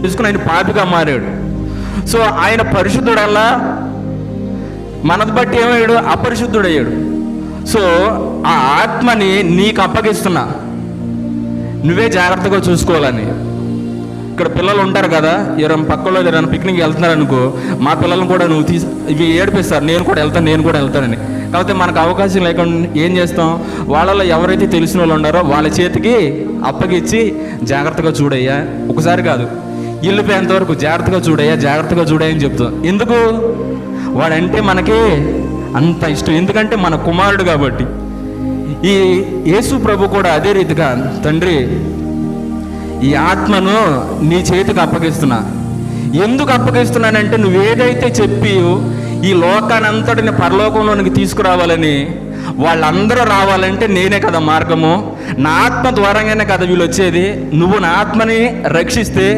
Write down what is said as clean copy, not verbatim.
తీసుకుని ఆయన పాపిగా మారాడు. సో ఆయన పరిశుద్ధుడల్లా మనది బట్టి ఏమయ్యాడు? అపరిశుద్ధుడయ్యాడు. సో ఆ ఆత్మని నీకు అప్పగిస్తున్నా, నువ్వే జాగ్రత్తగా చూసుకోవాలని. ఇక్కడ పిల్లలు ఉంటారు కదా, ఎవరైనా పక్కలో ఎవరైనా పిక్నిక్ వెళ్తున్నారు అనుకో, మా పిల్లలను కూడా నువ్వు ఇవి ఏడిపిస్తారు, నేను కూడా వెళ్తానని. కాకపోతే మనకు అవకాశం లేకుండా ఏం చేస్తాం, వాళ్ళలో ఎవరైతే తెలిసిన వాళ్ళు ఉన్నారో వాళ్ళ చేతికి అప్పగిచ్చి జాగ్రత్తగా చూడయ్యా, ఒకసారి కాదు వెళ్ళిపోయేంతవరకు జాగ్రత్తగా చూడయ్యా అని చెప్తాం. ఎందుకు? వాడంటే మనకి అంత ఇష్టం, ఎందుకంటే మన కుమారుడు కాబట్టి. ఈ యేసు ప్రభు కూడా అదే రీతిగా, తండ్రి ఈ ఆత్మను నీ చేతికి అప్పగిస్తున్నా. ఎందుకు అప్పగిస్తున్నానంటే నువ్వు ఏదైతే చెప్పి ఈ లోకానంతటిని పరలోకంలోనికి తీసుకురావాలని, వాళ్ళందరూ రావాలంటే నేనే కదా మార్గము, నా ఆత్మ ద్వారాగానే కదా వీళ్ళు వచ్చేది. నువ్వు నా ఆత్మని రక్షిస్తే